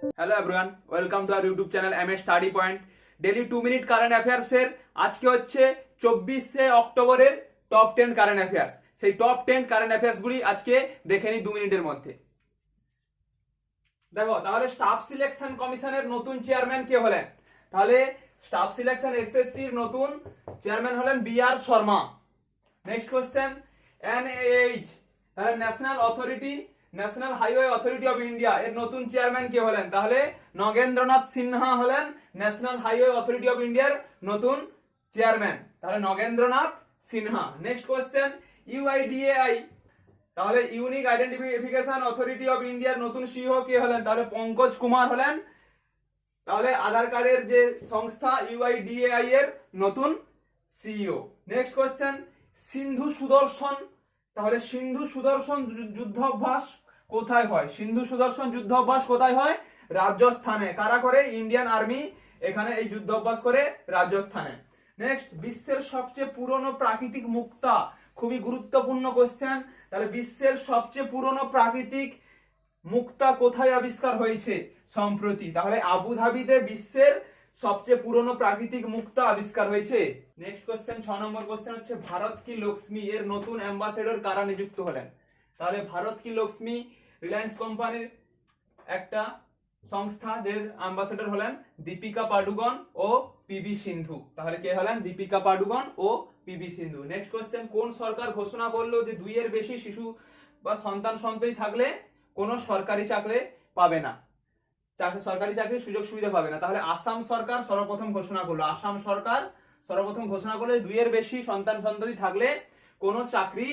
Hello everyone, welcome to our YouTube channel M A study point. Daily 2 minute current অ্যাফেয়ার্সের আজকে হচ্ছে 24শে অক্টোবরের টপ 10 কারেন্ট অ্যাফেয়ার্স। সেই টপ 10 কারেন্ট অ্যাফেয়ার্সগুলি আজকে দেখে নিই 2 মিনিটের মধ্যে। দেখো, তাহলে স্টাফ সিলেকশন কমিশনের নতুন চেয়ারম্যান কে হলেন? তাহলে স্টাফ সিলেকশন এসএসসির নতুন চেয়ারম্যান হলেন B R. Sharma. Next question, NH তাহলে national highway authority of India এর নতুন চেয়ারম্যান কে হলেন? তাহলে নগেন্দ্রনাথ সিনহা হলেন ন্যাশনাল হাইওয়ে অথরিটি অফ ইন্ডিয়ার নতুন চেয়ারম্যান। তাহলে Nagendranath Sinha. Next question, UIDAI তাহলে ইউনিক আইডেন্টিফিকেশন অথরিটি অফ ইন্ডিয়ার নতুন সিইও কে হলেন? তাহলে পঙ্কজ কুমার হলেন। তাহলে আধার কার্ডের যে সংস্থা ইউআইডিএআই এর নতুন সিইও। নেক্সট কোশ্চেন, সিন্ধু সুদর্শন তাহলে সিন্ধু সুদর্শন যুদ্ধাভ্যাস কোথায় হয়? সিন্ধু সুদর্শন যুদ্ধাভ্যাস কোথায় হয়? রাজস্থানে। কারা করে? ইন্ডিয়ান আর্মি এখানে এই যুদ্ধাভ্যাস করে রাজস্থানে। নেক্সট, বিশ্বের সবচেয়ে পুরনো প্রাকৃতিক মুক্তা, খুবই গুরুত্বপূর্ণ কোশ্চেন। তাহলে বিশ্বের সবচেয়ে পুরনো প্রাকৃতিক মুক্তা কোথায় আবিষ্কার হয়েছে সম্প্রতি? তাহলে আবুধাবিতে বিশ্বের সবচেয়ে পুরনো প্রাকৃতিক মুক্তা আবিষ্কার হয়েছে। নেক্সট কোশ্চেন, 6 নম্বর কোশ্চেন হচ্ছে ভারত কি লক্ষ্মী এর নতুন অ্যাম্বাসেডর কারা নিযুক্ত হলেন? তাহলে ভারত কি লক্ষ্মী রিলায়েন্স কোম্পানির একটা সংস্থা, যে অ্যাম্বাসেডর হলেন দীপিকা পাডুকোন ও পিবি সিন্ধু। তাহলে কে হলেন? দীপিকা পাডুকোন ও পিবি সিন্ধু। নেক্সট কোশ্চেন, কোন সরকার ঘোষণা করলো যে 2 এর বেশি শিশু বা সন্ততি থাকলে কোনো সরকারি চাকরি পাবে না, সরকারি চাকরির সুযোগ সুবিধা পাবে না? তাহলে আসাম সরকার সর্বপ্রথম ঘোষণা করলো 2 এর বেশি সন্ততি থাকলে কোনো চাকরি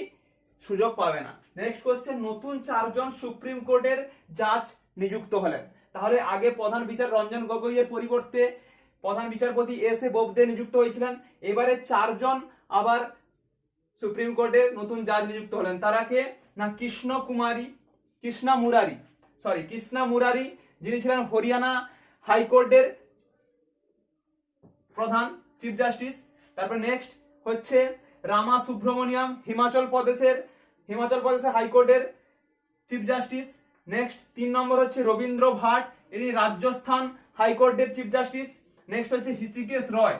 সুযোগ পাবে না। নেক্সট কোশ্চেন, নতুন 4 জন সুপ্রিম কোর্টের জাজ নিযুক্ত হলেন। তাহলে আগে প্রধান বিচার রঞ্জন গগৈ এর পরিবর্তে প্রধান বিচারপতি এস এ বোবদে নিযুক্ত হয়েছিলেন। এবারে 4 জন আবার সুপ্রিম কোর্টের নতুন জাজ নিযুক্ত হলেন। তারা কে? না কৃষ্ণা মুরারি, যিনি ছিলেন হরিয়ানা হাইকোর্টের প্রধান চিফ জাস্টিস। তারপর নেক্সট হচ্ছে রামা সুব্রমণিয়াম, হিমাচল প্রদেশের হাইকোর্টের চিফ জাস্টিস। নেক্সট 3 নম্বর হচ্ছে রবীন্দ্র ভাট, ইনি রাজস্থান হাইকোর্টের চিফ জাস্টিস। নেক্সট হচ্ছে হৃষিকেশ রয়,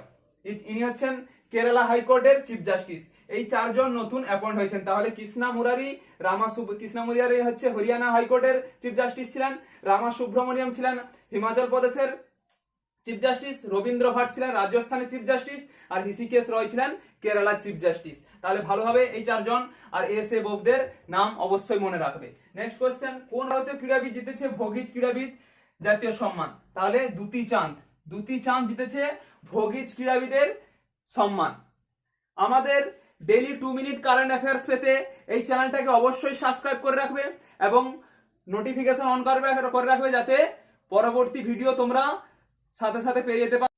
ইনি হচ্ছেন কেরালা হাইকোর্টের চিফ জাস্টিস। এই 4 জন নতুন অ্যাপয়েন্ট হয়েছেন। তাহলে কৃষ্ণা মুরারি হচ্ছে হরিয়ানা হাইকোর্টের চিফ জাস্টিস ছিলেন, রামা সুব্রমণিয়াম ছিলেন হিমাচল প্রদেশের চিফ জাস্টিস, রবীন্দ্র ভাট ছিলেন রাজস্থানের চিফ জাস্টিস, আর হৃষিকেশ রয় ছিলেন কেরালার চিফ জাস্টিস। তাহলে ভালোভাবে এই 4 জন আর এস এ বোবদের নাম অবশ্যই মনে রাখবে। নেক্সট কোশ্চেন, কোন ভারতীয় ক্রীড়াবিদ জিতেছে ভোগিজ ক্রীড়াবিদ জাতীয় সম্মান? তাহলে দুতি চাঁদ জিতেছে ভোগিজ ক্রীড়াবিদের সম্মান। আমাদের ডেইলি 2 মিনিট কারেন্ট অ্যাফেয়ার্স পেতে এই চ্যানেলটাকে অবশ্যই সাবস্ক্রাইব করে রাখবে এবং নোটিফিকেশন অন করে রাখবে, যাতে পরবর্তী ভিডিও তোমরা সাথে সাথে পেয়ে যেতে পারো।